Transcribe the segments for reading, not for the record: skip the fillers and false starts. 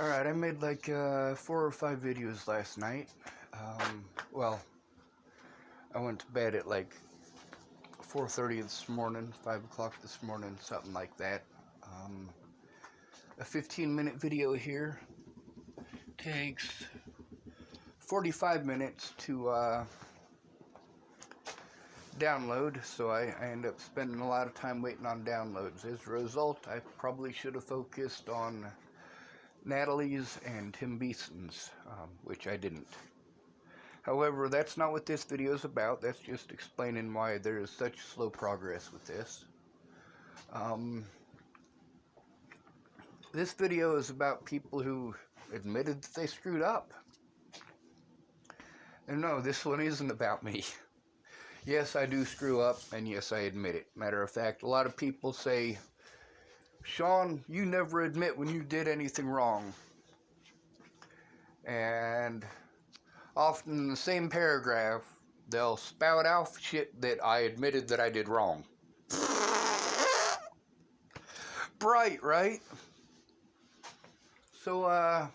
Alright, I made like 4 or 5 videos last night. Well, I went to bed at like 4:30 this morning, 5 o'clock this morning, something like that. A 15-minute video here takes 45 minutes to download, so I end up spending a lot of time waiting on downloads. As a result, I probably should have focused on Natalie's and Tim Beeson's, which I didn't. However, that's not what this video is about. That's just explaining why there is such slow progress with this. This video is about people who admitted that they screwed up. And no, this one isn't about me. Yes, I do screw up, and yes, I admit it. Matter of fact, a lot of people say, Sean, you never admit when you did anything wrong. And often in the same paragraph, they'll spout out shit that I admitted that I did wrong. Bright, right? So,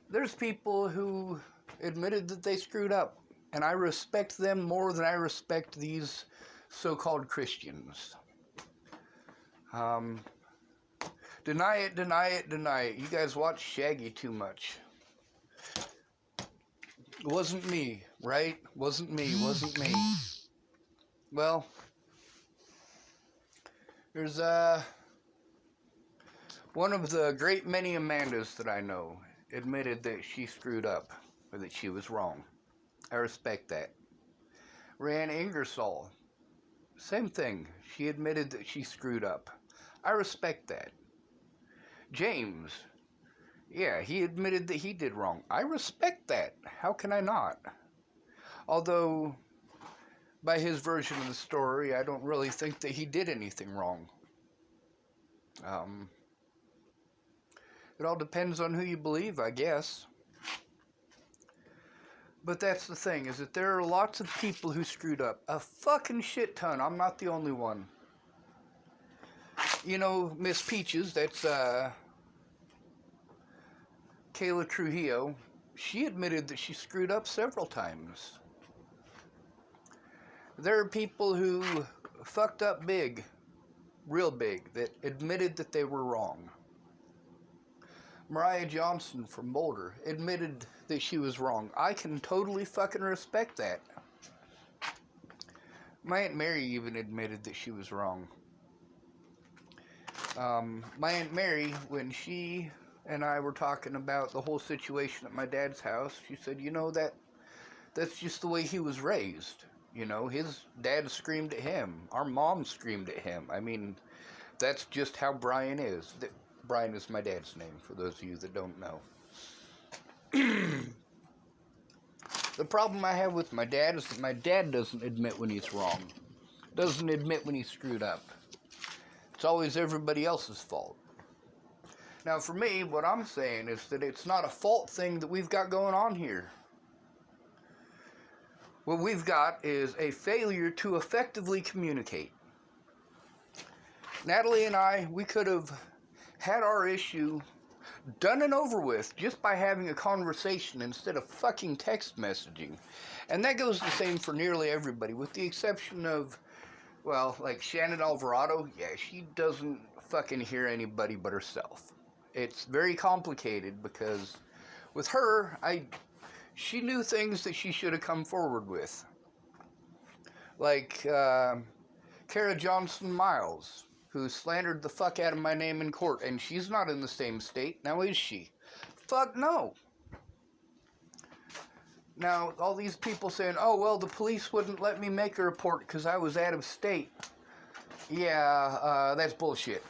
there's people who admitted that they screwed up, and I respect them more than I respect these so-called Christians. Deny it, deny it, deny it. You guys watch Shaggy too much. It wasn't me, right? Wasn't me. Well, there's one of the great many Amandas that I know admitted that she screwed up, or that she was wrong. I respect that. Rand Ingersoll, same thing. She admitted that she screwed up. I respect that. James, yeah, he admitted that he did wrong. I respect that. How can I not? Although, by his version of the story, I don't really think that he did anything wrong. It all depends on who you believe, I guess. But that's the thing, is that there are lots of people who screwed up. A fucking shit ton. I'm not the only one. You know, Miss Peaches, that's Kayla Trujillo, she admitted that she screwed up several times. There are people who fucked up big, real big, that admitted that they were wrong. Mariah Johnson from Boulder admitted that she was wrong. I can totally fucking respect that. My Aunt Mary even admitted that she was wrong. My Aunt Mary, when she and I were talking about the whole situation at my dad's house, she said, you know, that's just the way he was raised. You know, his dad screamed at him. Our mom screamed at him. I mean, that's just how Brian is. Brian is my dad's name, for those of you that don't know. The problem I have with my dad is that my dad doesn't admit when he's wrong. Doesn't admit when he screwed up. It's always everybody else's fault. Now, for me, what I'm saying is that it's not a fault thing that we've got going on here. What we've got is a failure to effectively communicate. Natalie and I, we could have had our issue done and over with just by having a conversation instead of fucking text messaging. And that goes the same for nearly everybody, with the exception of, well, like Shannon Alvarado. Yeah, she doesn't fucking hear anybody but herself. It's very complicated because with her, she knew things that she should have come forward with. Like Kara Johnson Miles, who slandered the fuck out of my name in court, and she's not in the same state. Now, is she? Fuck no. Now, all these people saying, oh, well, the police wouldn't let me make a report because I was out of state. Yeah, that's bullshit.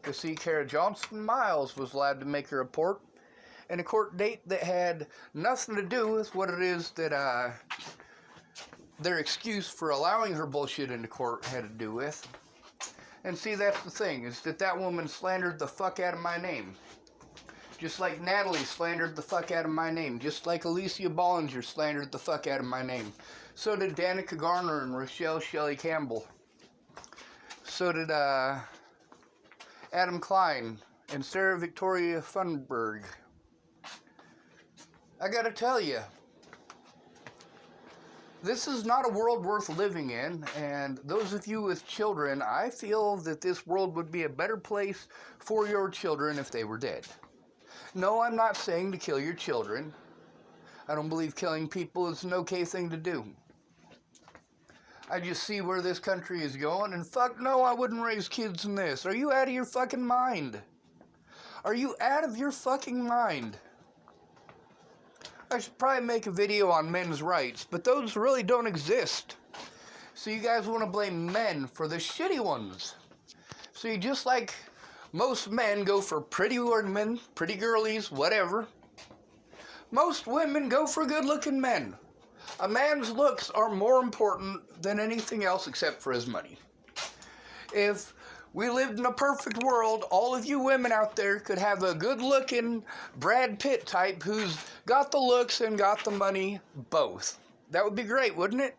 Because, see, Kara Johnson Miles was allowed to make a report in a court date that had nothing to do with what it is that their excuse for allowing her bullshit into court had to do with. And see, that's the thing, is that woman slandered the fuck out of my name. Just like Natalie slandered the fuck out of my name. Just like Alicia Bollinger slandered the fuck out of my name. So did Danica Garner and Rochelle Shelley Campbell. So did Adam Klein and Sarah Victoria Funberg. I gotta tell you, this is not a world worth living in, and those of you with children, I feel that this world would be a better place for your children if they were dead. No, I'm not saying to kill your children. I don't believe killing people is an okay thing to do. I just see where this country is going, and fuck no, I wouldn't raise kids in this. Are you out of your fucking mind? Are you out of your fucking mind? I should probably make a video on men's rights, but those really don't exist. So you guys want to blame men for the shitty ones. See, just like most men go for pretty women, pretty girlies, whatever, most women go for good-looking men. A man's looks are more important than anything else except for his money. If we lived in a perfect world, all of you women out there could have a good-looking Brad Pitt type who's got the looks and got the money, both. That would be great, wouldn't it?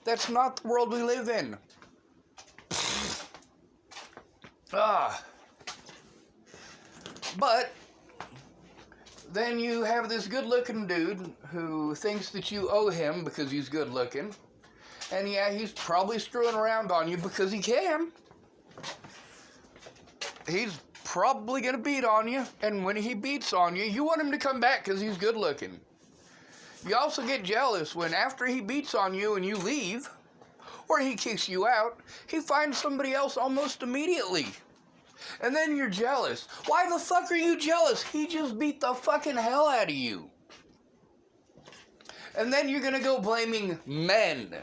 That's not the world we live in. But then you have this good-looking dude who thinks that you owe him because he's good-looking. And yeah, he's probably screwing around on you because he can. He's probably going to beat on you. And when he beats on you, you want him to come back because he's good-looking. You also get jealous when after he beats on you and you leave, or he kicks you out, he finds somebody else almost immediately. And then you're jealous. Why the fuck are you jealous? He just beat the fucking hell out of you. And then you're gonna go blaming men.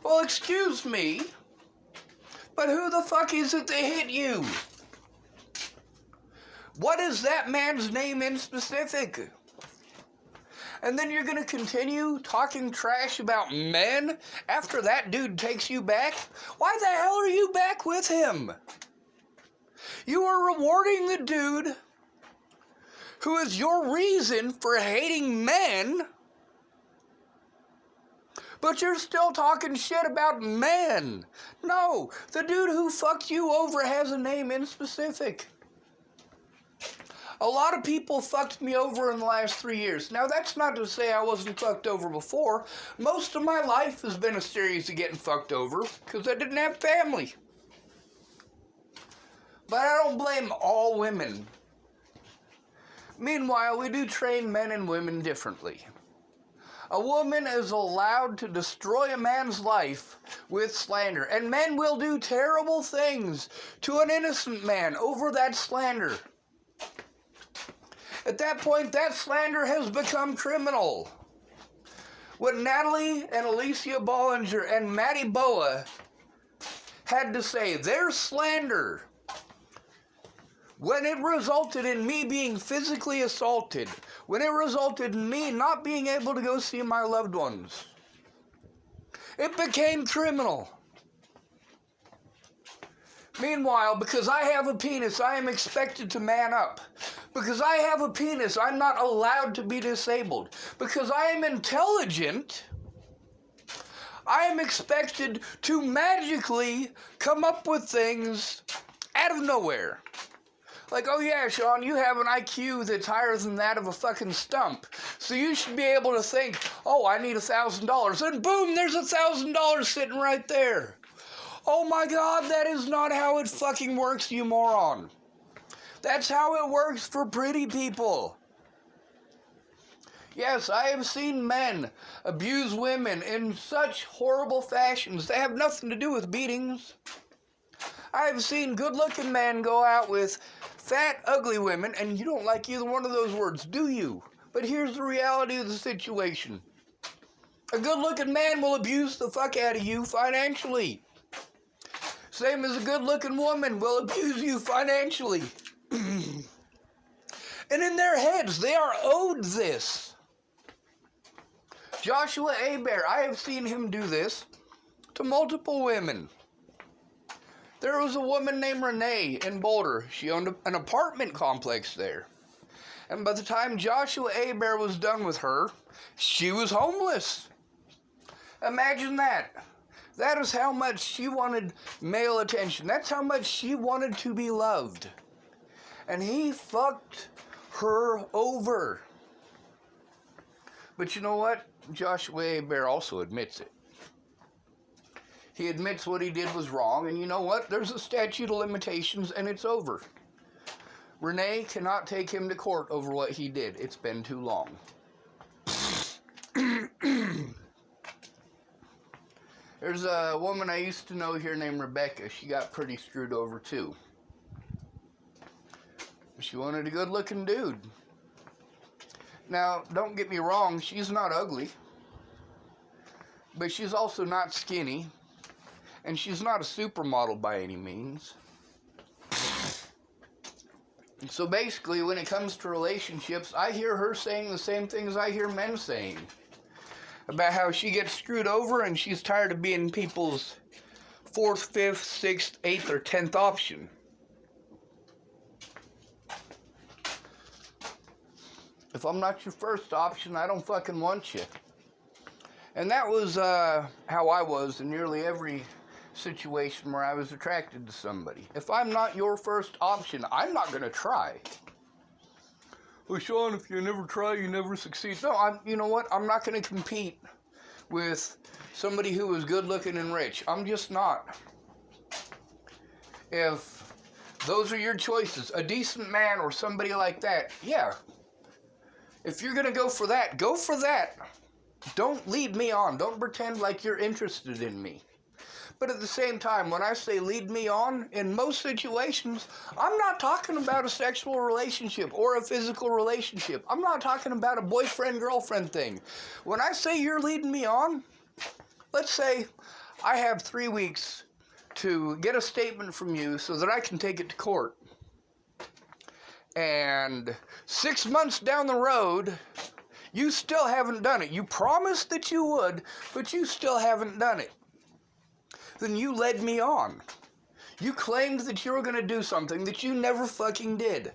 Well, excuse me, but who the fuck is it that hit you? What is that man's name in specific? And then you're gonna continue talking trash about men after that dude takes you back? Why the hell are you back with him? You are rewarding the dude who is your reason for hating men, but you're still talking shit about men. No, the dude who fucked you over has a name in specific. A lot of people fucked me over in the last 3 years. Now, that's not to say I wasn't fucked over before. Most of my life has been a series of getting fucked over because I didn't have family. But I don't blame all women. Meanwhile, we do train men and women differently. A woman is allowed to destroy a man's life with slander, and men will do terrible things to an innocent man over that slander. At that point, that slander has become criminal. What Natalie and Alicia Bollinger and Maddie Boa had to say, their slander, when it resulted in me being physically assaulted, when it resulted in me not being able to go see my loved ones, it became criminal. Meanwhile, because I have a penis, I am expected to man up. Because I have a penis, I'm not allowed to be disabled. Because I am intelligent, I am expected to magically come up with things out of nowhere. Like, oh yeah, Sean, you have an IQ that's higher than that of a fucking stump. So you should be able to think, oh, I need $1,000. And boom, there's $1,000 sitting right there. Oh my God, that is not how it fucking works, you moron. That's how it works for pretty people. Yes, I have seen men abuse women in such horrible fashions. They have nothing to do with beatings. I have seen good-looking men go out with fat, ugly women, and you don't like either one of those words, do you? But here's the reality of the situation. A good-looking man will abuse the fuck out of you financially. Same as a good-looking woman will abuse you financially. And in their heads, they are owed this. Joshua Hebert, I have seen him do this to multiple women. There was a woman named Renee in Boulder. She owned an apartment complex there. And by the time Joshua Hebert was done with her, she was homeless. Imagine that. That is how much she wanted male attention. That's how much she wanted to be loved. And he fucked her over. But you know what? Joshua Bear also admits it. He admits what he did was wrong, and you know what? There's a statute of limitations, and it's over. Renee cannot take him to court over what he did. It's been too long. There's a woman I used to know here named Rebecca. She got pretty screwed over, too. She wanted a good-looking dude. Now, don't get me wrong, she's not ugly. But she's also not skinny. And she's not a supermodel by any means. So basically, when it comes to relationships, I hear her saying the same things I hear men saying. About how she gets screwed over and she's tired of being people's 4th, 5th, 6th, 8th, or 10th option. If I'm not your first option, I don't fucking want you. And that was how I was in nearly every situation where I was attracted to somebody. If I'm not your first option, I'm not going to try. Well, Sean, if you never try, you never succeed. No, you know what? I'm not going to compete with somebody who is good looking and rich. I'm just not. If those are your choices, a decent man or somebody like that, yeah. If you're going to go for that, go for that. Don't lead me on. Don't pretend like you're interested in me. But at the same time, when I say lead me on, in most situations, I'm not talking about a sexual relationship or a physical relationship. I'm not talking about a boyfriend-girlfriend thing. When I say you're leading me on, let's say I have 3 weeks to get a statement from you so that I can take it to court. And 6 months down the road, you still haven't done it. You promised that you would, but you still haven't done it. Then you led me on. You claimed that you were going to do something that you never fucking did.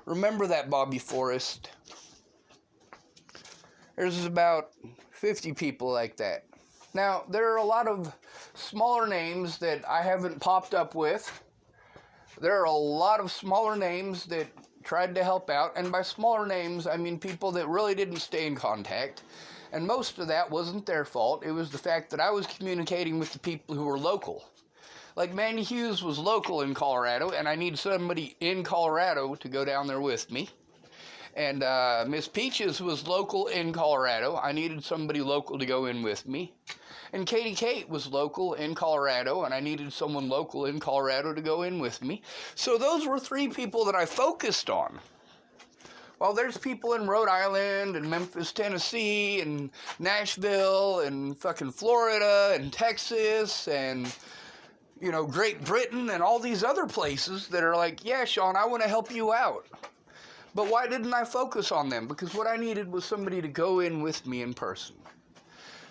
Remember that, Bobby Forrest. There's about 50 people like that. Now, there are a lot of smaller names that I haven't popped up with. There are a lot of smaller names that tried to help out, and by smaller names, I mean people that really didn't stay in contact. And most of that wasn't their fault. It was the fact that I was communicating with the people who were local. Like Mandy Hughes was local in Colorado, and I need somebody in Colorado to go down there with me. And Miss Peaches was local in Colorado. I needed somebody local to go in with me. And Katie Kate was local in Colorado, and I needed someone local in Colorado to go in with me. So those were 3 people that I focused on. Well, there's people in Rhode Island and Memphis, Tennessee and Nashville and fucking Florida and Texas and, you know, Great Britain and all these other places that are like, yeah, Sean, I want to help you out. But why didn't I focus on them? Because what I needed was somebody to go in with me in person.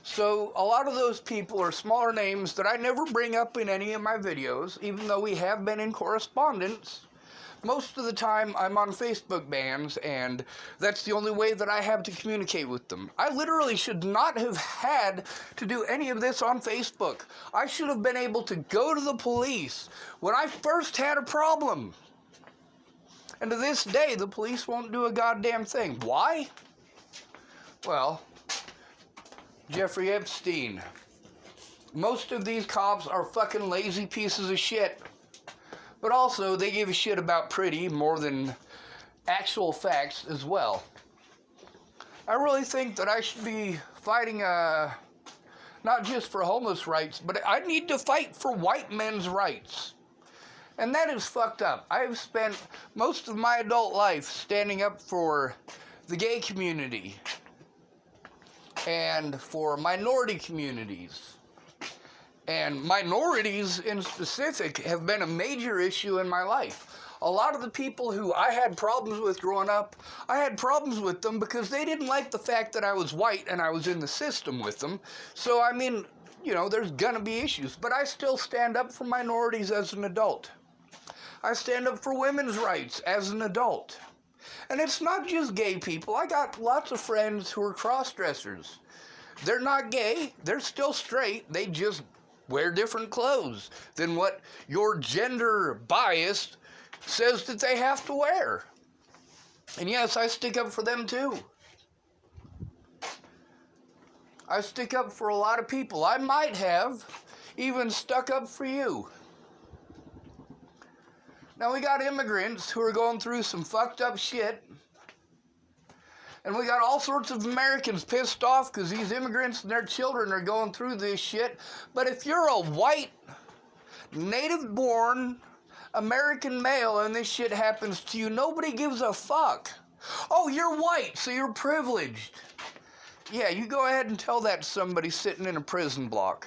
So a lot of those people are smaller names that I never bring up in any of my videos, even though we have been in correspondence. Most of the time, I'm on Facebook bans, and that's the only way that I have to communicate with them. I literally should not have had to do any of this on Facebook. I should have been able to go to the police when I first had a problem. And to this day, the police won't do a goddamn thing. Why? Well, Jeffrey Epstein. Most of these cops are fucking lazy pieces of shit. But also, they give a shit about pretty more than actual facts as well. I really think that I should be fighting, not just for homeless rights, but I need to fight for white men's rights. And that is fucked up. I've spent most of my adult life standing up for the gay community and for minority communities. And minorities in specific have been a major issue in my life. A lot of the people who I had problems with growing up, I had problems with them because they didn't like the fact that I was white and I was in the system with them. So, I mean, you know, there's gonna be issues. But I still stand up for minorities as an adult. I stand up for women's rights as an adult. And it's not just gay people. I got lots of friends who are cross-dressers. They're not gay. They're still straight. They just wear different clothes than what your gender-biased says that they have to wear. And yes, I stick up for them too. I stick up for a lot of people. I might have even stuck up for you. Now we got immigrants who are going through some fucked up shit. And we got all sorts of Americans pissed off because these immigrants and their children are going through this shit. But if you're a white, native-born American male and this shit happens to you, nobody gives a fuck. Oh, you're white, so you're privileged. Yeah, you go ahead and tell that to somebody sitting in a prison block.